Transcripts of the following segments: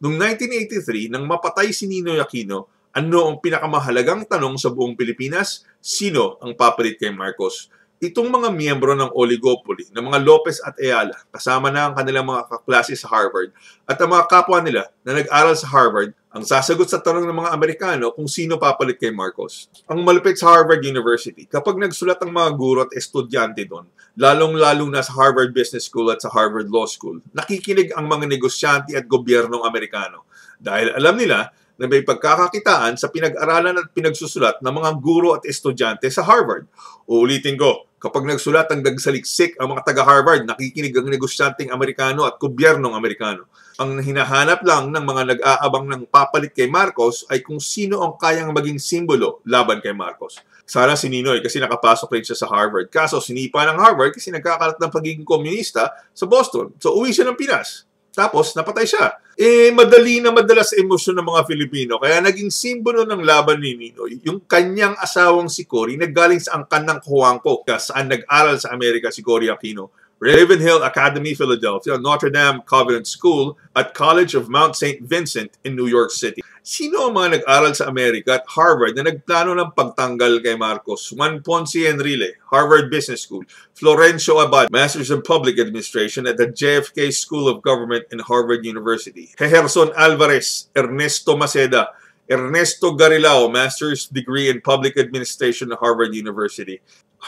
Noong 1983, nang mapatay si Ninoy Aquino, ano ang pinakamahalagang tanong sa buong Pilipinas? Sino ang papalit kay Marcos? Itong mga miyembro ng oligopoly, ng mga Lopez at Ayala, kasama na ang kanilang mga kaklase sa Harvard, at ang mga kapwa nila na nag-aral sa Harvard, ang sasagot sa tanong ng mga Amerikano kung sino papalit kay Marcos. Ang malupit sa Harvard University, kapag nagsulat ang mga guro at estudyante doon, lalong-lalo na sa Harvard Business School at sa Harvard Law School, nakikinig ang mga negosyante at gobyernong Amerikano. Dahil alam nila na may pagkakakitaan sa pinag-aralan at pinagsusulat ng mga guro at estudyante sa Harvard. Uulitin ko, kapag nagsulat ang dagsaliksik ang mga taga-Harvard, nakikinig ang negosyanteng Amerikano at gobyernong Amerikano. Ang hinahanap lang ng mga nag-aabang ng papalit kay Marcos ay kung sino ang kayang maging simbolo laban kay Marcos. Sana si Ninoy kasi nakapasok rin siya sa Harvard. Kaso sinipa ng Harvard kasi nagkakalat ng pagiging komunista sa Boston. So uwi siya ng Pinas. Tapos, napatay siya. Madali na madalas emosyon ng mga Filipino. Kaya naging simbolo ng laban ni Ninoy, yung kanyang asawang si Cory, naggaling sa angkan ng Cojuangco, saan nag-aral sa Amerika si Cory Aquino. Ravenhill Academy, Philadelphia, Notre Dame Covenant School, at College of Mount St. Vincent in New York City. Sino ang mga nag-aral sa Amerika at Harvard na nagplano ng pagtanggal kay Marcos? Juan Ponce Enrile, Harvard Business School. Florencio Abad, Masters of Public Administration at the JFK School of Government in Harvard University. Jeherson Alvarez, Ernesto Maceda, Ernesto Garilao, Master's Degree in Public Administration at Harvard University.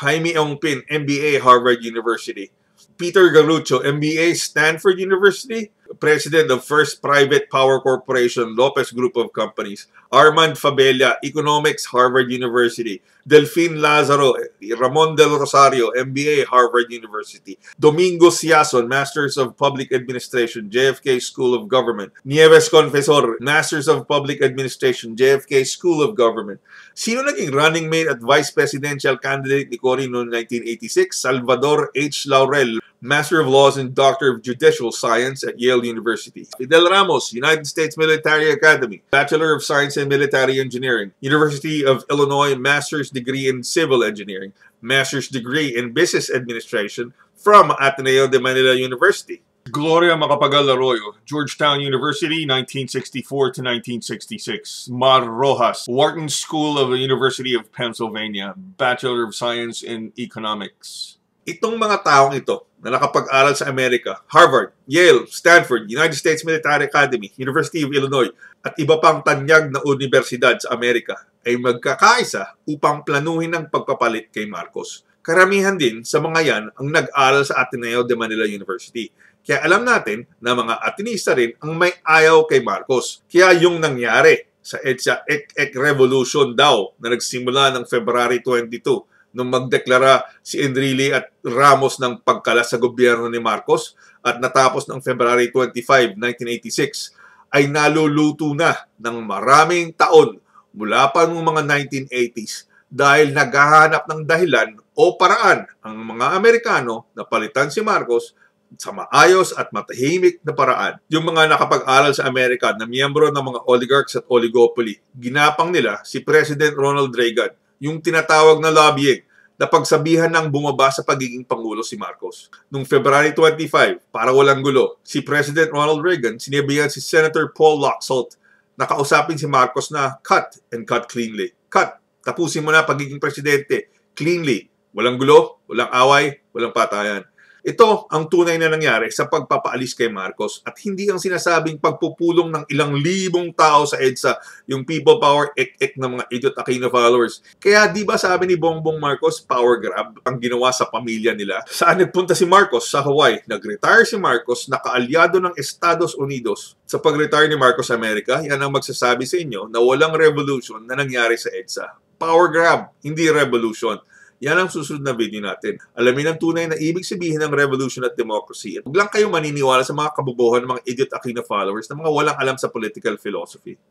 Jaime Ongpin, MBA, Harvard University. Peter Garucho, MBA, Stanford University, President of First Private Power Corporation, Lopez Group of Companies. Armand Fabella, Economics, Harvard University. Delfin Lazaro, Ramon del Rosario, MBA, Harvard University. Domingo Siason, Masters of Public Administration, JFK School of Government. Nieves Confesor, Masters of Public Administration, JFK School of Government. Sino naging running mate at vice presidential candidate ni Cory noong 1986? Salvador H. Laurel, Master of Laws and Doctor of Judicial Science at Yale University. Fidel Ramos, United States Military Academy, Bachelor of Science in Military Engineering. University of Illinois, Master's Degree in Civil Engineering, Master's Degree in Business Administration from Ateneo de Manila University. Gloria Macapagal Arroyo, Georgetown University, 1964 to 1966. Mar Rojas, Wharton School of the University of Pennsylvania, Bachelor of Science in Economics. Itong mga taong ito na nakapag-aral sa Amerika, Harvard, Yale, Stanford, United States Military Academy, University of Illinois, at iba pang tanyag na universidad sa Amerika ay magkakaisa upang planuhin ang pagpapalit kay Marcos. Karamihan din sa mga yan ang nag-aral sa Ateneo de Manila University. Kaya alam natin na mga Atenista rin ang may ayaw kay Marcos. Kaya yung nangyari sa EDSA Ek Revolution daw na nagsimula ng February 22 nung magdeklara si Enrile at Ramos ng pagkala sa gobyerno ni Marcos at natapos ng February 25, 1986 ay naluluto na ng maraming taon mula pa noong mga 1980s dahil naghahanap ng dahilan o paraan ang mga Amerikano na palitan si Marcos sa maayos at matahimik na paraan. Yung mga nakapag-aral sa Amerika na miyembro ng mga oligarchs at oligopoly, ginapang nila si President Ronald Reagan, yung tinatawag na lobbying, na pagsabihan ng bumaba sa pagiging Pangulo si Marcos. Noong February 25, para walang gulo, si President Ronald Reagan sinabihan si Senator Paul Laxalt na kausapin si Marcos na cut and cut cleanly. Cut, tapusin mo na pagiging presidente. Cleanly, walang gulo, walang away, walang patayan. Ito ang tunay na nangyari sa pagpapaalis kay Marcos at hindi ang sinasabing pagpupulong ng ilang libong tao sa EDSA, yung people power ek-ek ng mga idiot Aquino followers. Kaya di ba sabi ni Bongbong Marcos, power grab ang ginawa sa pamilya nila? Saan nagpunta si Marcos? Sa Hawaii. Nag-retire si Marcos na kaalyado ng Estados Unidos. Sa pag-retire ni Marcos sa Amerika, yan ang magsasabi sa inyo na walang revolution na nangyari sa EDSA. Power grab, hindi revolution. Yan ang susunod na video natin. Alamin ang tunay na ibig sabihin ng revolution at democracy. At huwag lang kayo maniniwala sa mga kabubuhan ng mga idiot Aquino followers na mga walang alam sa political philosophy.